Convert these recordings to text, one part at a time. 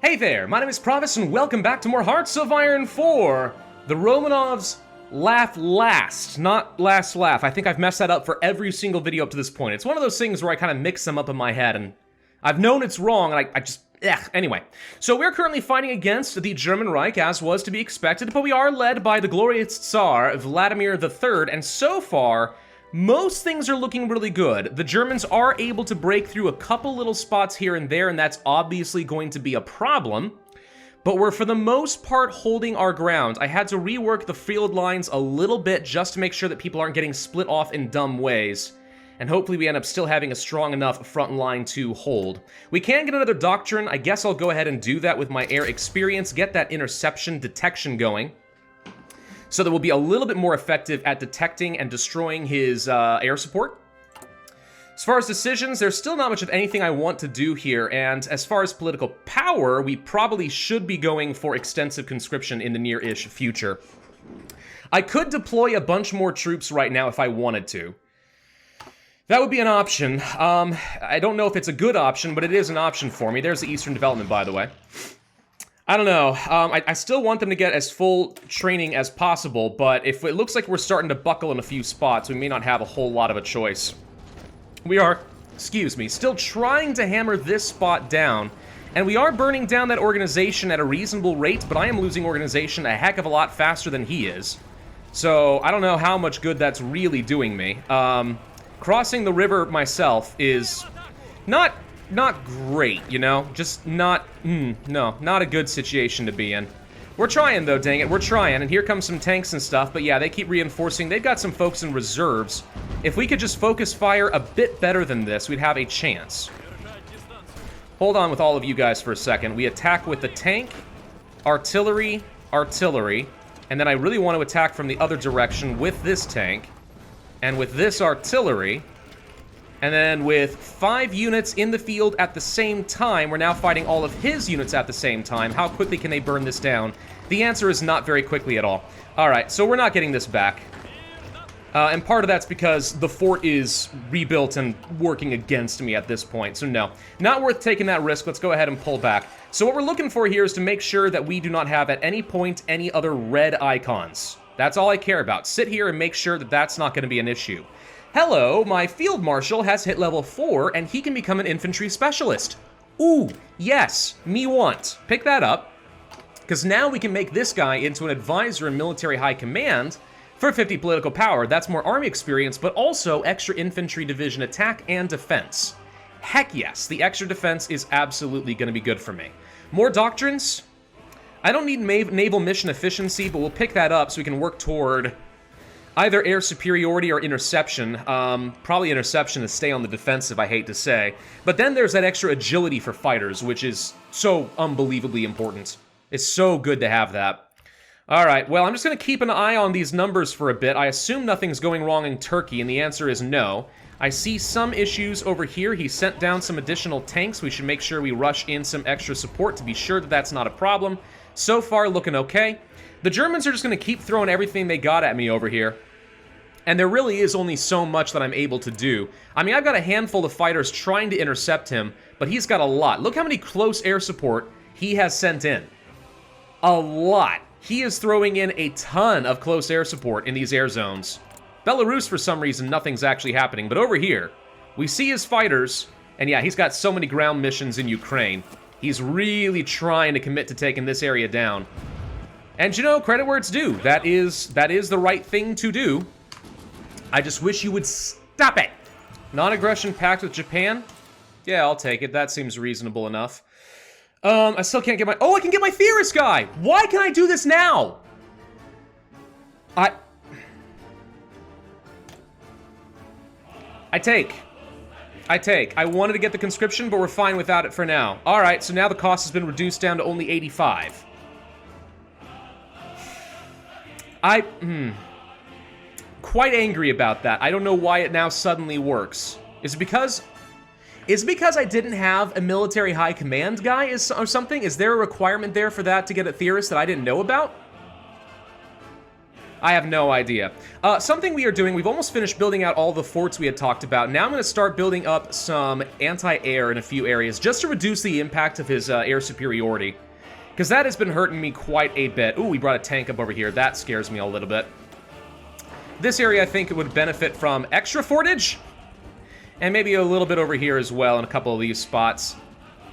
Hey there, my name is Pravus and welcome back to more Hearts of Iron 4! The Romanovs laugh last, not last laugh. I think I've messed that up for every single video up to this point. It's one of those things where I kind of mix them up in my head and I've known it's wrong and I just, anyway. So we're currently fighting against the German Reich as was to be expected, but we are led by the glorious Tsar, Vladimir III, and so far, most things are looking really good. The Germans are able to break through a couple little spots here and there, and that's obviously going to be a problem. But we're, for the most part, holding our ground. I had to rework the field lines a little bit just to make sure that people aren't getting split off in dumb ways. And hopefully we end up still having a strong enough front line to hold. We can get another doctrine. I guess I'll go ahead and do that with my air experience, get that interception detection going, so that we'll be a little bit more effective at detecting and destroying his air support. As far as decisions, there's still not much of anything I want to do here, and as far as political power, we probably should be going for extensive conscription in the near-ish future. I could deploy a bunch more troops right now if I wanted to. That would be an option. I don't know if it's a good option, but it is an option for me. There's the Eastern Development, by the way. I don't know. I still want them to get as full training as possible, but if it looks like we're starting to buckle in a few spots, we may not have a whole lot of a choice. We are, still trying to hammer this spot down, and we are burning down that organization at a reasonable rate, but I am losing organization a heck of a lot faster than he is. So, I don't know how much good that's really doing me. Crossing the river myself is not great, you know? Just not, no, not a good situation to be in. We're trying, though, dang it, we're trying, and here comes some tanks and stuff, but yeah, they keep reinforcing. They've got some folks in reserves. If we could just focus fire a bit better than this, we'd have a chance. Hold on with all of you guys for a second. We attack with the tank, artillery, and then I really want to attack from the other direction with this tank, and with this artillery. And then with 5 units in the field at the same time, we're now fighting all of his units at the same time. How quickly can they burn this down? The answer is not very quickly at all. Alright, so we're not getting this back. And part of that's because the fort is rebuilt and working against me at this point. So no, not worth taking that risk. Let's go ahead and pull back. So what we're looking for here is to make sure that we do not have at any point any other red icons. That's all I care about. Sit here and make sure that that's not going to be an issue. Hello, my field marshal has hit level 4, and he can become an infantry specialist. Ooh, yes, me want. Pick that up, because now we can make this guy into an advisor in military high command for 50 political power. That's more army experience, but also extra infantry division attack and defense. Heck yes, the extra defense is absolutely going to be good for me. More doctrines? I don't need naval mission efficiency, but we'll pick that up so we can work toward either air superiority or interception. Probably interception to stay on the defensive, I hate to say. But then there's that extra agility for fighters, which is so unbelievably important. It's so good to have that. Alright, well, I'm just going to keep an eye on these numbers for a bit. I assume nothing's going wrong in Turkey, and the answer is no. I see some issues over here. He sent down some additional tanks. We should make sure we rush in some extra support to be sure that that's not a problem. So far, looking okay. The Germans are just going to keep throwing everything they got at me over here. And there really is only so much that I'm able to do. I mean, I've got a handful of fighters trying to intercept him, but he's got a lot. Look how many close air support he has sent in. A lot. He is throwing in a ton of close air support in these air zones. Belarus, for some reason, nothing's actually happening. But over here, we see his fighters, and yeah, he's got so many ground missions in Ukraine. He's really trying to commit to taking this area down. And you know, credit where it's due. That is the right thing to do. I just wish you would stop it. Non-aggression pact with Japan? Yeah, I'll take it. That seems reasonable enough. I still can't get my... Oh, I can get my theorist guy! Why can I do this now? I take. I wanted to get the conscription, but we're fine without it for now. Alright, so now the cost has been reduced down to only 85. Quite angry about that. I don't know why it now suddenly works. Is it because I didn't have a military high command guy or something? Is there a requirement there for that to get a theorist that I didn't know about? I have no idea. Something we are doing, we've almost finished building out all the forts we had talked about. Now I'm going to start building up some anti-air in a few areas, just to reduce the impact of his air superiority. Because that has been hurting me quite a bit. Ooh, we brought a tank up over here. That scares me a little bit. This area, I think, it would benefit from extra fortage. And maybe a little bit over here as well in a couple of these spots.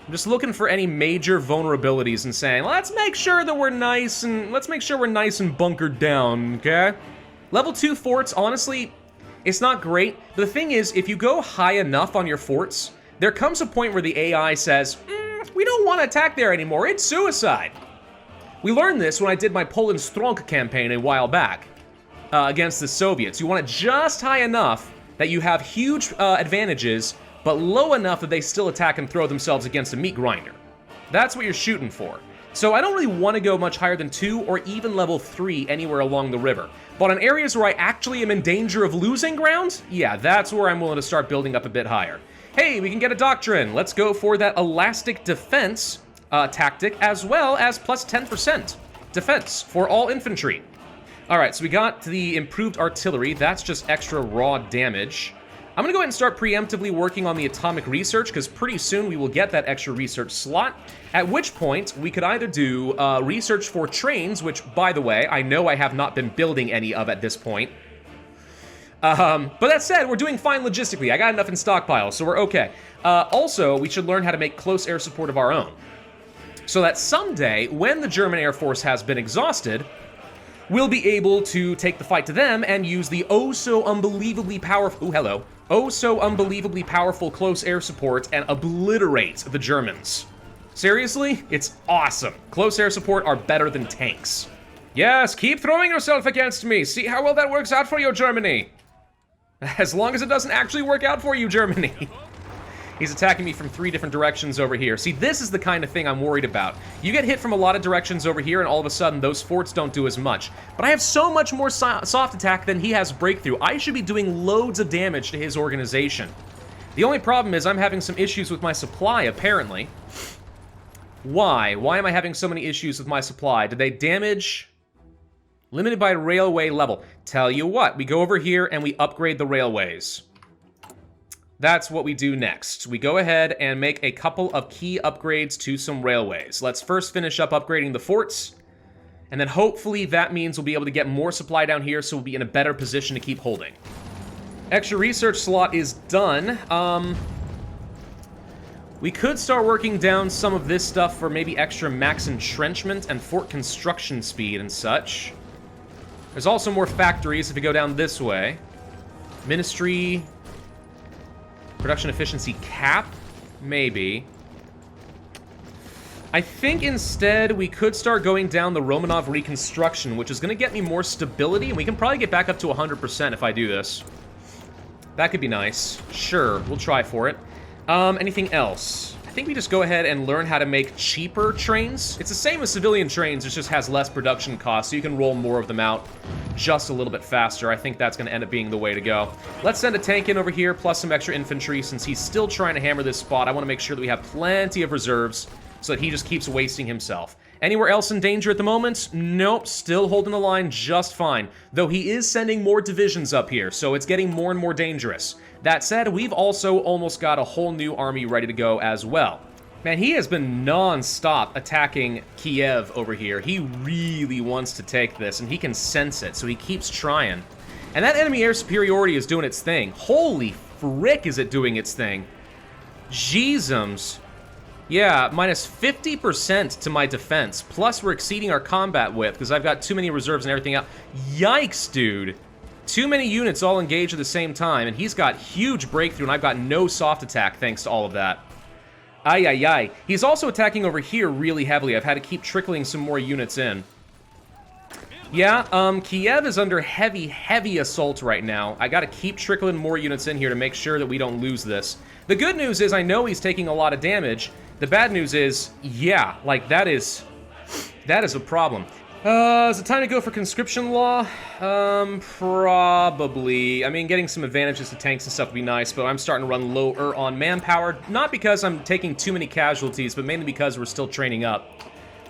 I'm just looking for any major vulnerabilities and saying, let's make sure that we're nice and bunkered down, okay? Level 2 forts, honestly, it's not great. But the thing is, if you go high enough on your forts, there comes a point where the AI says, we don't want to attack there anymore, it's suicide. We learned this when I did my Poland Stronk campaign a while back against the Soviets. You want it just high enough that you have huge advantages, but low enough that they still attack and throw themselves against a meat grinder. That's what you're shooting for. So I don't really want to go much higher than 2 or even level 3 anywhere along the river. But on areas where I actually am in danger of losing ground, yeah, that's where I'm willing to start building up a bit higher. Hey, we can get a doctrine. Let's go for that elastic defense tactic, as well as plus 10% defense for all infantry. Alright, so we got the improved artillery. That's just extra raw damage. I'm going to go ahead and start preemptively working on the atomic research, because pretty soon we will get that extra research slot, at which point we could either do research for trains, which, by the way, I know I have not been building any of at this point. But that said, we're doing fine logistically. I got enough in stockpile, so we're okay. Also, we should learn how to make close air support of our own, so that someday, when the German Air Force has been exhausted, we'll be able to take the fight to them and use the oh-so-unbelievably powerful close air support and obliterate the Germans. Seriously? It's awesome. Close air support are better than tanks. Yes, keep throwing yourself against me. See how well that works out for you, Germany. As long as it doesn't actually work out for you, Germany. He's attacking me from 3 different directions over here. See, this is the kind of thing I'm worried about. You get hit from a lot of directions over here, and all of a sudden, those forts don't do as much. But I have so much more soft attack than he has breakthrough. I should be doing loads of damage to his organization. The only problem is I'm having some issues with my supply, apparently. Why? Why am I having so many issues with my supply? Did they damage? Limited by railway level. Tell you what, we go over here and we upgrade the railways. That's what we do next. We go ahead and make a couple of key upgrades to some railways. Let's first finish up upgrading the forts, and then hopefully that means we'll be able to get more supply down here, so we'll be in a better position to keep holding. Extra research slot is done. We could start working down some of this stuff for maybe extra max entrenchment and fort construction speed and such. There's also more factories if you go down this way. Ministry... Production efficiency cap? Maybe. I think instead we could start going down the Romanov reconstruction, which is going to get me more stability, and we can probably get back up to 100% if I do this. That could be nice. Sure, we'll try for it. Anything else? I think we just go ahead and learn how to make cheaper trains. It's the same as civilian trains, it just has less production costs, so you can roll more of them out just a little bit faster. I think that's going to end up being the way to go. Let's send a tank in over here, plus some extra infantry, since he's still trying to hammer this spot. I want to make sure that we have plenty of reserves, so that he just keeps wasting himself. Anywhere else in danger at the moment? Nope, still holding the line just fine. Though he is sending more divisions up here, so it's getting more and more dangerous. That said, we've also almost got a whole new army ready to go as well. Man, he has been non-stop attacking Kiev over here. He really wants to take this, and he can sense it, so he keeps trying. And that enemy air superiority is doing its thing. Holy frick, is it doing its thing. Jeezums. Yeah, minus 50% to my defense. Plus, we're exceeding our combat width, because I've got too many reserves and everything else. Yikes, dude. Too many units all engaged at the same time, and he's got huge breakthrough, and I've got no soft attack thanks to all of that. Ay, ay, ay. He's also attacking over here really heavily. I've had to keep trickling some more units in. Yeah, Kiev is under heavy, heavy assault right now. I gotta keep trickling more units in here to make sure that we don't lose this. The good news is I know he's taking a lot of damage. The bad news is, yeah, like, that is a problem. Is it time to go for conscription law? Probably. I mean, getting some advantages to tanks and stuff would be nice, but I'm starting to run lower on manpower. Not because I'm taking too many casualties, but mainly because we're still training up.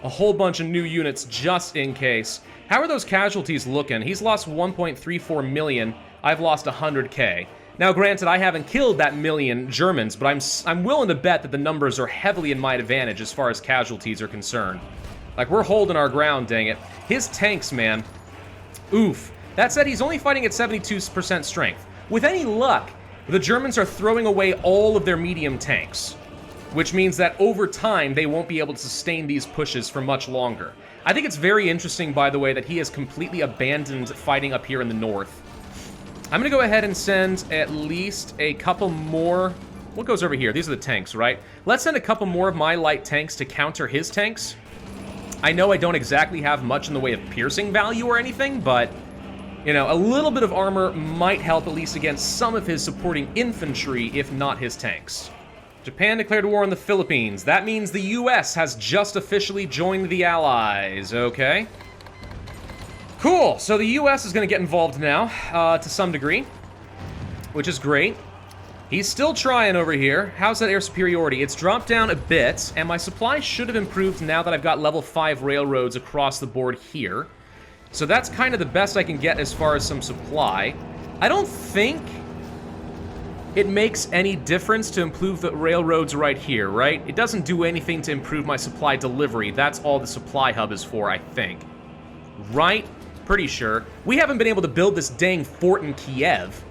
A whole bunch of new units just in case. How are those casualties looking? He's lost 1.34 million. I've lost 100K. Now, granted, I haven't killed that million Germans, but I'm willing to bet that the numbers are heavily in my advantage as far as casualties are concerned. Like, we're holding our ground, dang it. His tanks, man. Oof. That said, he's only fighting at 72% strength. With any luck, the Germans are throwing away all of their medium tanks, which means that over time, they won't be able to sustain these pushes for much longer. I think it's very interesting, by the way, that he has completely abandoned fighting up here in the north. I'm going to go ahead and send at least a couple more... What goes over here? These are the tanks, right? Let's send a couple more of my light tanks to counter his tanks. I know I don't exactly have much in the way of piercing value or anything, but, you know, a little bit of armor might help at least against some of his supporting infantry, if not his tanks. Japan declared war on the Philippines. That means the US has just officially joined the Allies, okay? Cool, so the US is going to get involved now, to some degree, which is great. He's still trying over here. How's that air superiority? It's dropped down a bit, and my supply should have improved now that I've got level 5 railroads across the board here. So that's kind of the best I can get as far as some supply. I don't think it makes any difference to improve the railroads right here, right? It doesn't do anything to improve my supply delivery. That's all the supply hub is for, I think. Right? Pretty sure. We haven't been able to build this dang fort in Kiev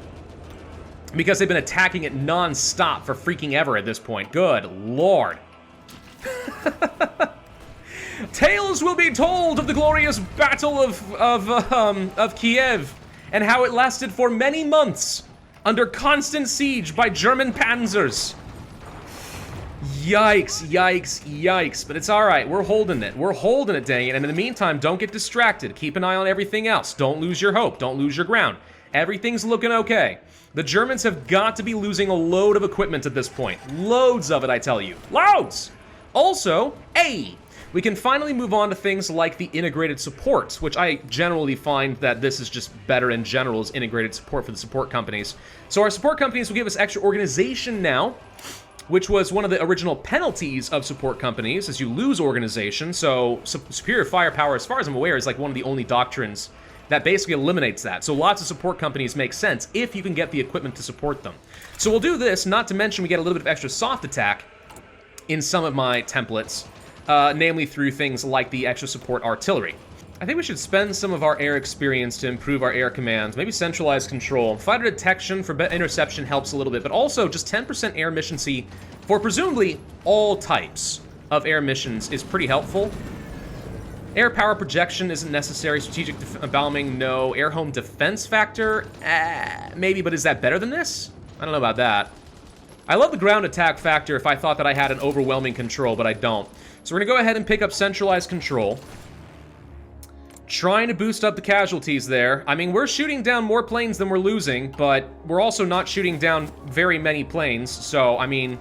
because they've been attacking it non-stop for freaking ever at this point. Good lord. Tales will be told of the glorious battle of Kiev and how it lasted for many months under constant siege by German panzers. Yikes, yikes, yikes. But it's alright, we're holding it. We're holding it, dang it. And in the meantime, don't get distracted. Keep an eye on everything else. Don't lose your hope. Don't lose your ground. Everything's looking okay. The Germans have got to be losing a load of equipment at this point. Loads of it, I tell you. Loads! Also, we can finally move on to things like the integrated support, which I generally find that this is just better in general as integrated support for the support companies. So our support companies will give us extra organization now, which was one of the original penalties of support companies, is you lose organization. So superior firepower, as far as I'm aware, is like one of the only doctrines that basically eliminates that. So lots of support companies make sense if you can get the equipment to support them. So we'll do this, not to mention we get a little bit of extra soft attack in some of my templates, namely through things like the extra support artillery. I think we should spend some of our air experience to improve our air commands. Maybe centralized control. Fighter detection for interception helps a little bit, but also just 10% air efficiency for presumably all types of air missions is pretty helpful. Air power projection isn't necessary. Strategic bombing, no. Air home defense factor, maybe, but is that better than this? I don't know about that. I love the ground attack factor if I thought that I had an overwhelming control, but I don't. So we're gonna go ahead and pick up centralized control. Trying to boost up the casualties there. I mean, we're shooting down more planes than we're losing, but we're also not shooting down very many planes, so, I mean,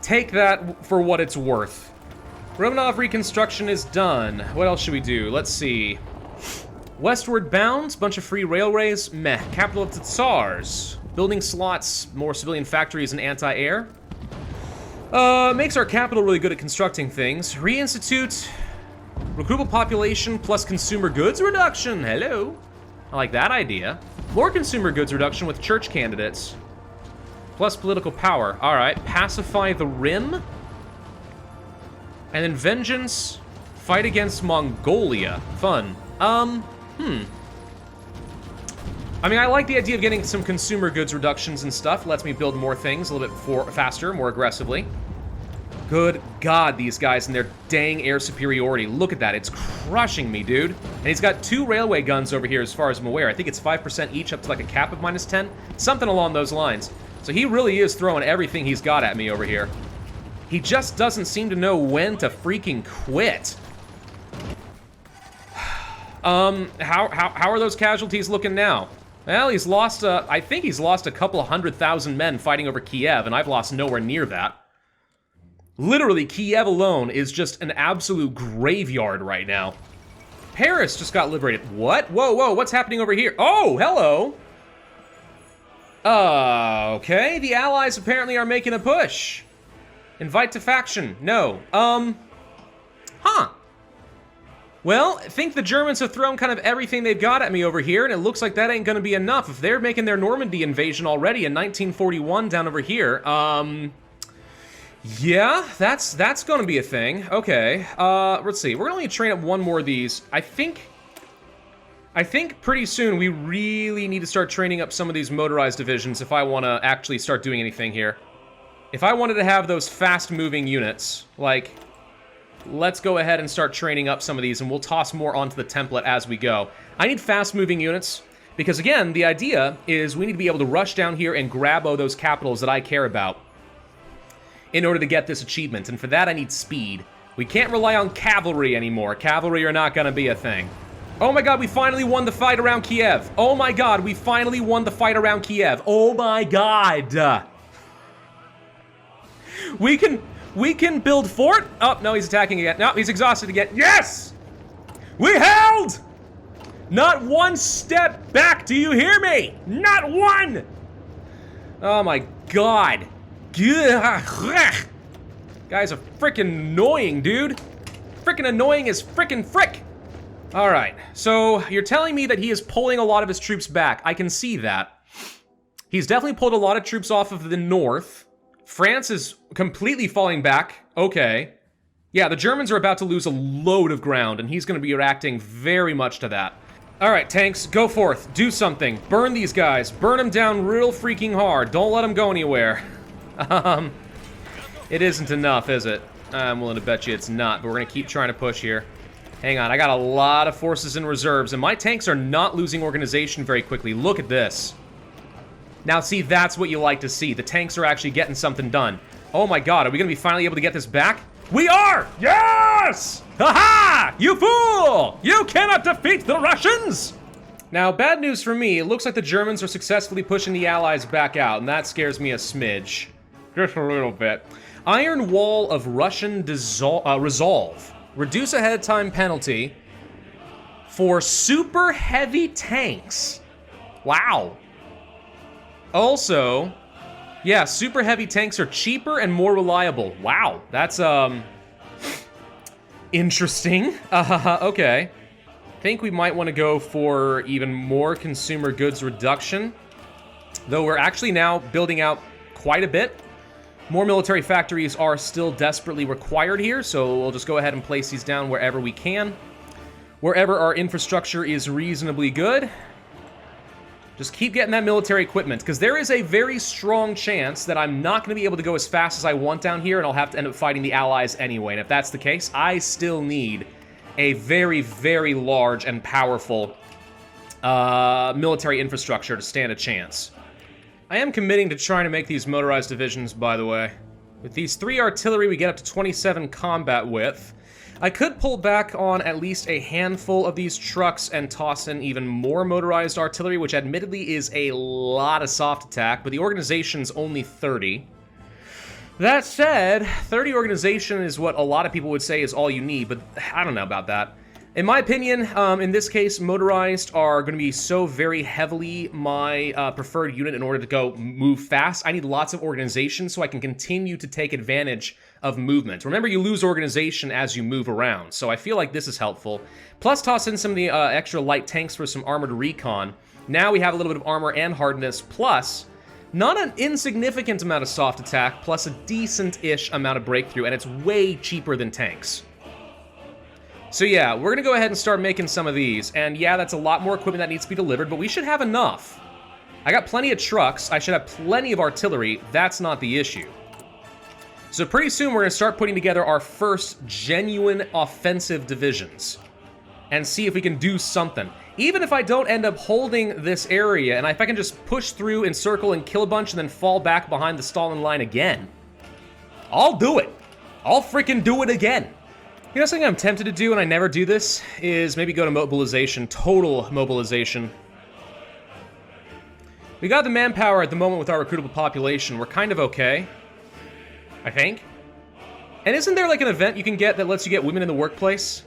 take that for what it's worth. Romanov reconstruction is done. What else should we do? Let's see. Westward bound, bunch of free railways, meh. Capital of the Tsars. Building slots, more civilian factories and anti-air. Makes our capital really good at constructing things. Reinstitute recruitable population plus consumer goods reduction. Hello. I like that idea. More consumer goods reduction with church candidates. Plus political power. All right. Pacify the Rim. And then vengeance. Fight against Mongolia. Fun. I mean, I like the idea of getting some consumer goods reductions and stuff. Lets me build more things a little bit faster, more aggressively. Good God, these guys and their dang air superiority. Look at that. It's crushing me, dude. And he's got 2 railway guns over here as far as I'm aware. I think it's 5% each up to like a cap of -10. Something along those lines. So he really is throwing everything he's got at me over here. He just doesn't seem to know when to freaking quit. How are those casualties looking now? Well, he's lost, I think he's lost a couple of 100,000 men fighting over Kiev, and I've lost nowhere near that. Literally, Kiev alone is just an absolute graveyard right now. Paris just got liberated. What? Whoa, whoa, what's happening over here? Oh, hello! Okay, the Allies apparently are making a push. Invite to faction. No. Huh. Well, I think the Germans have thrown kind of everything they've got at me over here, and it looks like that ain't gonna be enough. If they're making their Normandy invasion already in 1941 down over here, yeah, that's gonna be a thing. Okay, let's see. We're gonna only train up one more of these. I think pretty soon we really need to start training up some of these motorized divisions if I want to actually start doing anything here. If I wanted to have those fast-moving units, like, let's go ahead and start training up some of these, and we'll toss more onto the template as we go. I need fast-moving units, because again, the idea is we need to be able to rush down here and grab all those capitals that I care about in order to get this achievement, and for that I need speed. We can't rely on cavalry anymore. Cavalry are not going to be a thing. Oh my god, we finally won the fight around Kiev. Oh my god, we finally won the fight around Kiev. Oh my god. We can build fort. Oh, no, he's attacking again. No, he's exhausted again. Yes! We held! Not one step back, do you hear me? Not one! Oh my god. Guys are freaking annoying, dude. Freaking annoying as freaking frick. Alright, so you're telling me that he is pulling a lot of his troops back. I can see that. He's definitely pulled a lot of troops off of the north. France is completely falling back. Okay. Yeah, the Germans are about to lose a load of ground, and he's going to be reacting very much to that. Alright, tanks, go forth. Do something. Burn these guys. Burn them down real freaking hard. Don't let them go anywhere. It isn't enough, is it? I'm willing to bet you it's not, but we're going to keep trying to push here. Hang on, I got a lot of forces in reserves, and my tanks are not losing organization very quickly. Look at this. Now, see, that's what you like to see. The tanks are actually getting something done. Oh my god, are we going to be finally able to get this back? We are! Yes! Ha-ha! You fool! You cannot defeat the Russians! Now, bad news for me, it looks like the Germans are successfully pushing the Allies back out, and that scares me a smidge. Just a little bit. Iron Wall of Russian Resolve. Reduce ahead of time penalty for super heavy tanks. Wow. Also, yeah, super heavy tanks are cheaper and more reliable. Wow, that's, interesting. Okay. I think we might want to go for even more consumer goods reduction. Though we're actually now building out quite a bit. More military factories are still desperately required here, so we'll just go ahead and place these down wherever we can. Wherever our infrastructure is reasonably good. Just keep getting that military equipment, because there is a very strong chance that I'm not going to be able to go as fast as I want down here, and I'll have to end up fighting the Allies anyway. And if that's the case, I still need a very, very large and powerful military infrastructure to stand a chance. I am committing to trying to make these motorized divisions, by the way. With these 3 artillery, we get up to 27 combat width. I could pull back on at least a handful of these trucks and toss in even more motorized artillery, which admittedly is a lot of soft attack, but the organization's only 30. That said, 30 organization is what a lot of people would say is all you need, but I don't know about that. In my opinion, in this case, motorized are going to be so very heavily my preferred unit in order to go move fast. I need lots of organization so I can continue to take advantage of movement. Remember, you lose organization as you move around, so I feel like this is helpful. Plus, toss in some of the extra light tanks for some armored recon. Now we have a little bit of armor and hardness, plus not an insignificant amount of soft attack, plus a decent-ish amount of breakthrough, and it's way cheaper than tanks. So yeah, we're gonna go ahead and start making some of these, and yeah, that's a lot more equipment that needs to be delivered, but we should have enough. I got plenty of trucks, I should have plenty of artillery, that's not the issue. So pretty soon we're gonna start putting together our first genuine offensive divisions, and see if we can do something. Even if I don't end up holding this area, and if I can just push through, encircle, and kill a bunch, and then fall back behind the Stalin line again, I'll do it. I'll freaking do it again. You know, something I'm tempted to do, and I never do this, is maybe go to mobilization, total mobilization. We got the manpower at the moment with our recruitable population. We're kind of okay, I think. And isn't there like an event you can get that lets you get women in the workplace?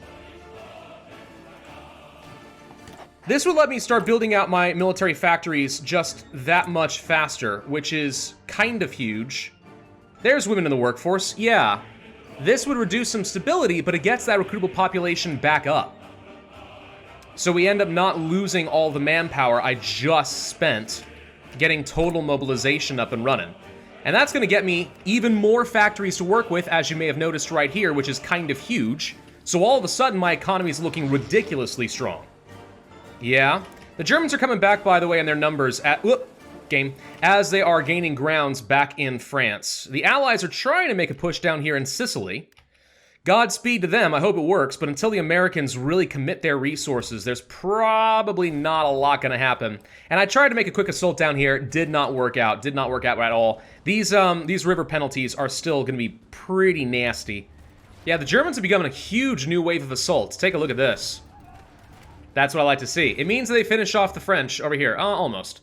This would let me start building out my military factories just that much faster, which is kind of huge. There's women in the workforce, yeah. This would reduce some stability, but it gets that recruitable population back up. So we end up not losing all the manpower I just spent getting total mobilization up and running. And that's going to get me even more factories to work with, as you may have noticed right here, which is kind of huge. So all of a sudden, my economy is looking ridiculously strong. Yeah. The Germans are coming back, by the way, in their numbers as they are gaining grounds back in France. The Allies are trying to make a push down here in Sicily. Godspeed to them, I hope it works, but until the Americans really commit their resources, there's probably not a lot going to happen. And I tried to make a quick assault down here, did not work out at all. These river penalties are still going to be pretty nasty. Yeah, the Germans have become a huge new wave of assaults. Take a look at this. That's what I like to see. It means they finish off the French over here. Almost.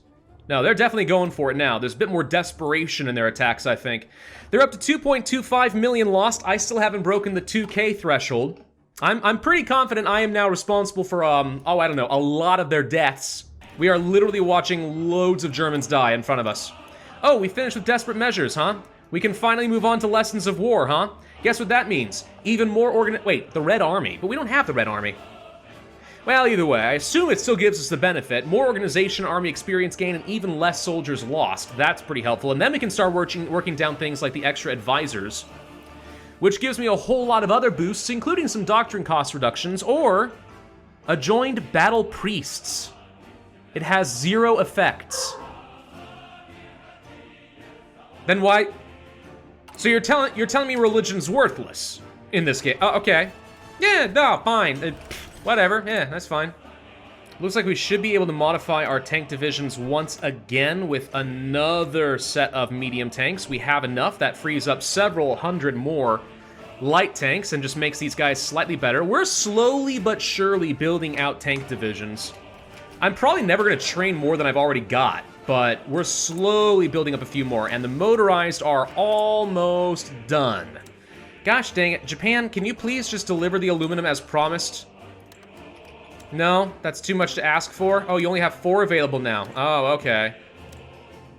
No, they're definitely going for it now. There's a bit more desperation in their attacks, I think. They're up to 2.25 million lost. I still haven't broken the 2K threshold. I'm pretty confident I am now responsible for, I don't know, a lot of their deaths. We are literally watching loads of Germans die in front of us. Oh, we finished with desperate measures, huh? We can finally move on to lessons of war, huh? Guess what that means? Even more wait, the Red Army. But we don't have the Red Army. Well, either way, I assume it still gives us the benefit. More organization, army experience gain, and even less soldiers lost. That's pretty helpful. And then we can start working down things like the extra advisors, which gives me a whole lot of other boosts, including some doctrine cost reductions, or adjoined battle priests. It has 0 effects. Then why? So you're telling me religion's worthless in this game? Oh, okay. Yeah, no, fine. Whatever, yeah, that's fine. Looks like we should be able to modify our tank divisions once again with another set of medium tanks. We have enough. That frees up several hundred more light tanks and just makes these guys slightly better. We're slowly but surely building out tank divisions. I'm probably never going to train more than I've already got, but we're slowly building up a few more, and the motorized are almost done. Gosh dang it. Japan, can you please just deliver the aluminum as promised? No, that's too much to ask for. Oh, you only have 4 available now. Oh, okay.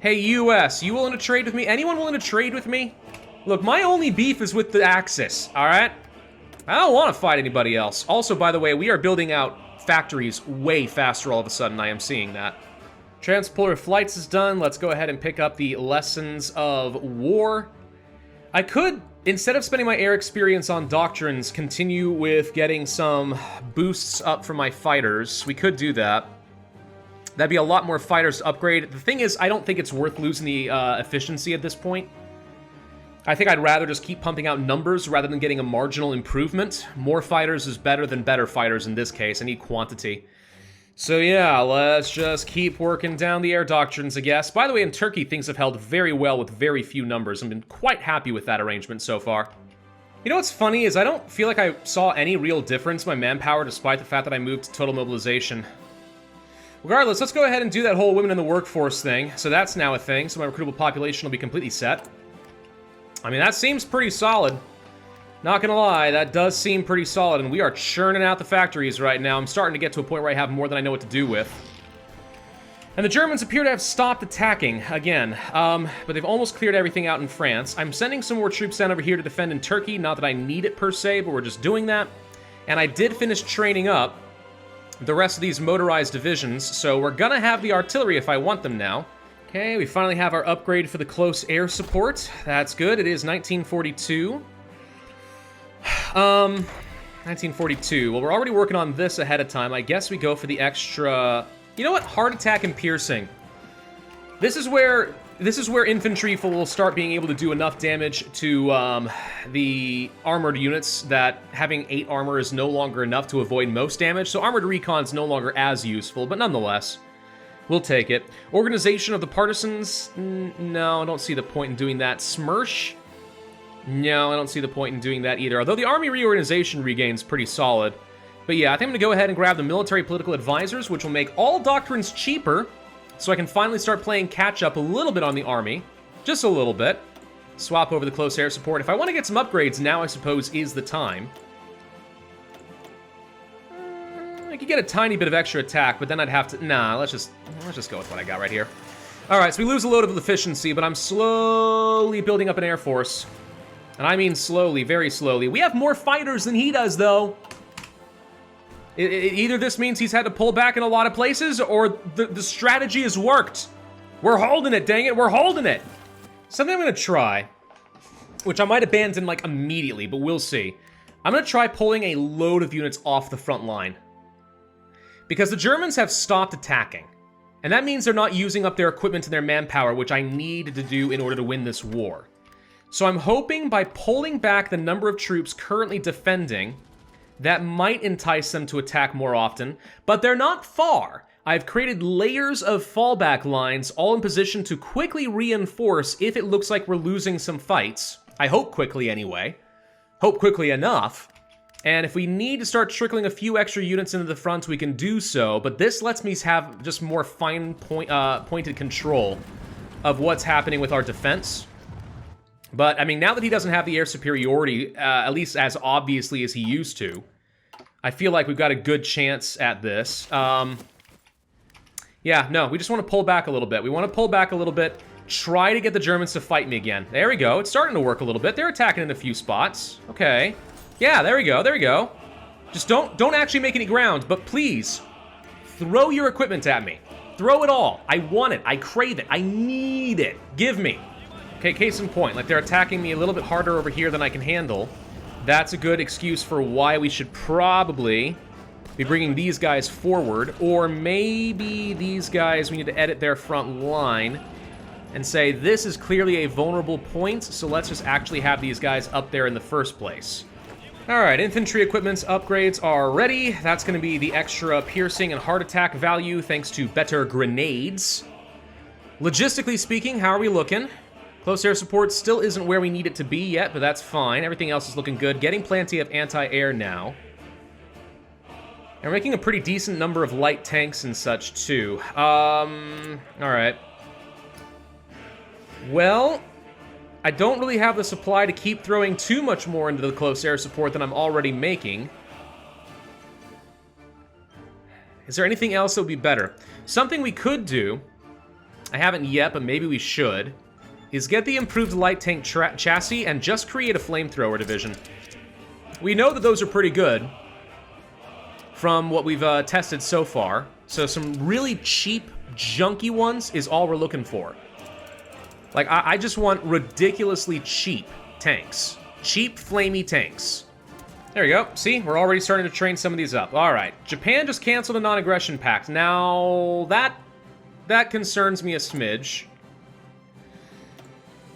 Hey, US, you willing to trade with me? Anyone willing to trade with me? Look, my only beef is with the Axis, all right? I don't want to fight anybody else. Also, by the way, we are building out factories way faster all of a sudden. I am seeing that. Transporter flights is done. Let's go ahead and pick up the lessons of war. I could, instead of spending my air experience on doctrines, continue with getting some boosts up for my fighters. We could do that. That'd be a lot more fighters to upgrade. The thing is, I don't think it's worth losing the efficiency at this point. I think I'd rather just keep pumping out numbers rather than getting a marginal improvement. More fighters is better than better fighters in this case. I need quantity. So yeah, let's just keep working down the air doctrines, I guess. By the way, in Turkey, things have held very well with very few numbers. I've been quite happy with that arrangement so far. You know what's funny is I don't feel like I saw any real difference in my manpower despite the fact that I moved to total mobilization. Regardless, let's go ahead and do that whole women in the workforce thing. So that's now a thing, so my recruitable population will be completely set. I mean, that seems pretty solid. Not gonna lie, that does seem pretty solid, and we are churning out the factories right now. I'm starting to get to a point where I have more than I know what to do with. And the Germans appear to have stopped attacking again, but they've almost cleared everything out in France. I'm sending some more troops down over here to defend in Turkey. Not that I need it per se, but we're just doing that. And I did finish training up the rest of these motorized divisions, so we're gonna have the artillery if I want them now. Okay, we finally have our upgrade for the close air support. That's good. It is 1942. 1942. Well, we're already working on this ahead of time. I guess we go for the extra... You know what? Heart attack and piercing. This is where infantry will start being able to do enough damage to the armored units that having 8 armor is no longer enough to avoid most damage. So armored recon's no longer as useful, but nonetheless, we'll take it. Organization of the partisans? No, I don't see the point in doing that. Smersh? No, I don't see the point in doing that either. Although the army reorganization regains pretty solid. But yeah, I think I'm going to go ahead and grab the military political advisors, which will make all doctrines cheaper, so I can finally start playing catch-up a little bit on the army. Just a little bit. Swap over the close air support. If I want to get some upgrades, now I suppose is the time. I could get a tiny bit of extra attack, but then I'd have to... Nah, let's just go with what I got right here. Alright, so we lose a load of efficiency, but I'm slowly building up an air force. And I mean slowly, very slowly. We have more fighters than he does, though. Either this means he's had to pull back in a lot of places, or the strategy has worked. We're holding it, dang it, we're holding it. Something I'm gonna try, which I might abandon like immediately, but we'll see. I'm gonna try pulling a load of units off the front line. Because the Germans have stopped attacking. And that means they're not using up their equipment and their manpower, which I need to do in order to win this war. So I'm hoping by pulling back the number of troops currently defending, that might entice them to attack more often, but they're not far. I've created layers of fallback lines, all in position to quickly reinforce if it looks like we're losing some fights. I hope quickly anyway. Hope quickly enough. And if we need to start trickling a few extra units into the front, we can do so, but this lets me have just more pointed control of what's happening with our defense. But, I mean, now that he doesn't have the air superiority, at least as obviously as he used to, I feel like we've got a good chance at this. Yeah, no, we just want to pull back a little bit. We want to pull back a little bit, try to get the Germans to fight me again. There we go. It's starting to work a little bit. They're attacking in a few spots. Okay. Yeah, there we go. There we go. Just don't actually make any ground, but please, throw your equipment at me. Throw it all. I want it. I crave it. I need it. Give me. Okay, case in point, like they're attacking me a little bit harder over here than I can handle. That's a good excuse for why we should probably be bringing these guys forward, or maybe these guys, we need to edit their front line and say this is clearly a vulnerable point, so let's just actually have these guys up there in the first place. Alright, infantry equipment's upgrades are ready. That's going to be the extra piercing and heart attack value thanks to better grenades. Logistically speaking, how are we looking? Close air support still isn't where we need it to be yet, but that's fine. Everything else is looking good. Getting plenty of anti-air now. And we're making a pretty decent number of light tanks and such, too. Alright. Well, I don't really have the supply to keep throwing too much more into the close air support than I'm already making. Is there anything else that would be better? Something we could do, I haven't yet, but maybe we should, is get the improved light tank chassis and just create a flamethrower division. We know that those are pretty good from what we've tested so far, so some really cheap, junky ones is all we're looking for. Like, I just want ridiculously cheap tanks. Cheap, flamey tanks. There we go. See, we're already starting to train some of these up. All right, Japan just canceled a non-aggression pact. Now, that concerns me a smidge.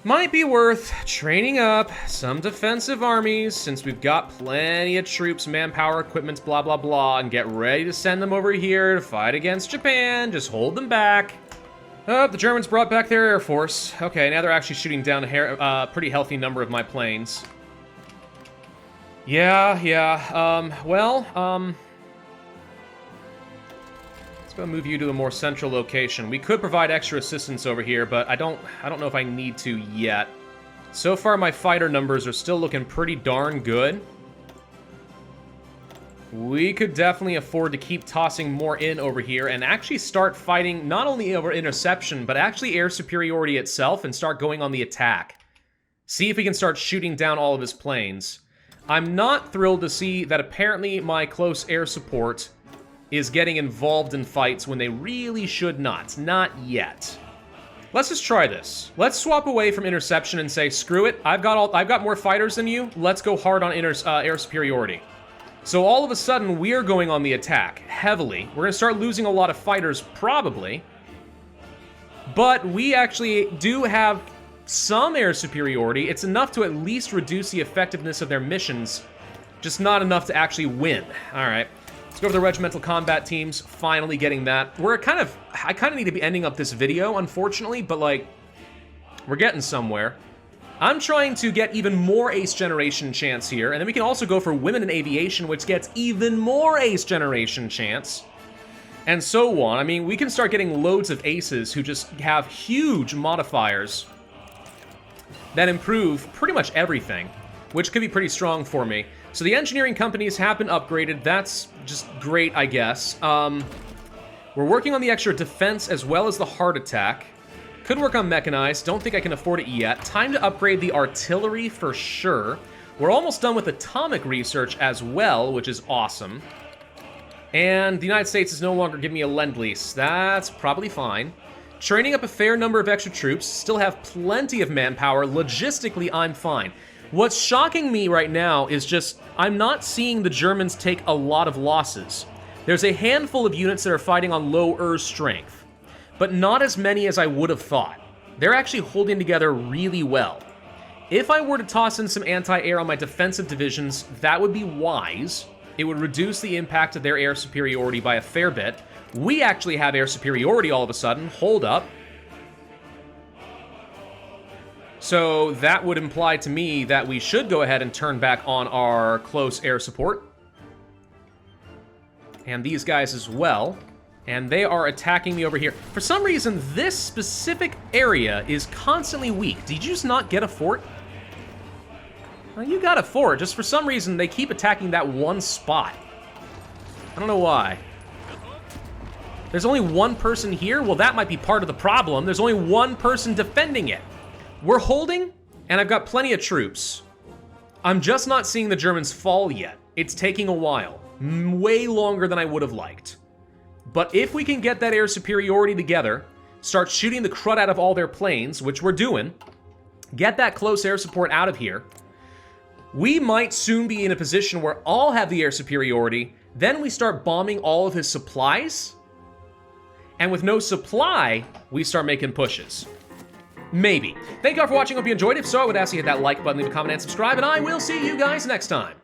Might be worth training up some defensive armies, since we've got plenty of troops, manpower, equipment, blah, blah, blah, and get ready to send them over here to fight against Japan. Just hold them back. Oh, the Germans brought back their air force. Okay, now they're actually shooting down a pretty healthy number of my planes. Yeah, let's go move you to a more central location. We could provide extra assistance over here, but I don't know if I need to yet. So far, my fighter numbers are still looking pretty darn good. We could definitely afford to keep tossing more in over here and actually start fighting not only over interception, but actually air superiority itself and start going on the attack. See if we can start shooting down all of his planes. I'm not thrilled to see that apparently my close air support is getting involved in fights when they really should not. Not yet. Let's just try this. Let's swap away from interception and say, screw it, I've got more fighters than you, let's go hard on air superiority. So all of a sudden, we're going on the attack, heavily. We're going to start losing a lot of fighters, probably. But we actually do have some air superiority. It's enough to at least reduce the effectiveness of their missions, just not enough to actually win. All right, let's go over the regimental combat teams, finally getting that. I kind of need to be ending up this video, unfortunately, but, like, we're getting somewhere. I'm trying to get even more ace generation chance here, and then we can also go for women in aviation, which gets even more ace generation chance, and so on. I mean, we can start getting loads of aces who just have huge modifiers that improve pretty much everything, which could be pretty strong for me. So the engineering companies have been upgraded. That's just great, I guess. We're working on the extra defense as well as the heart attack. Could work on mechanized, don't think I can afford it yet. Time to upgrade the artillery for sure. We're almost done with atomic research as well, which is awesome. And the United States is no longer giving me a lend-lease. That's probably fine. Training up a fair number of extra troops, still have plenty of manpower. Logistically, I'm fine. What's shocking me right now is just, I'm not seeing the Germans take a lot of losses. There's a handful of units that are fighting on lower strength, but not as many as I would have thought. They're actually holding together really well. If I were to toss in some anti-air on my defensive divisions, that would be wise. It would reduce the impact of their air superiority by a fair bit. We actually have air superiority all of a sudden. Hold up. So that would imply to me that we should go ahead and turn back on our close air support. And these guys as well. And they are attacking me over here. For some reason, this specific area is constantly weak. Did you just not get a fort? Well, you got a fort. Just for some reason, they keep attacking that one spot. I don't know why. There's only one person here? Well, that might be part of the problem. There's only one person defending it. We're holding, and I've got plenty of troops. I'm just not seeing the Germans fall yet. It's taking a while. Way longer than I would have liked. But if we can get that air superiority together, start shooting the crud out of all their planes, which we're doing, get that close air support out of here, we might soon be in a position where I'll have the air superiority, then we start bombing all of his supplies, and with no supply, we start making pushes. Maybe. Thank you all for watching. Hope you enjoyed. If so, I would ask you to hit that like button, leave a comment, and subscribe, and I will see you guys next time.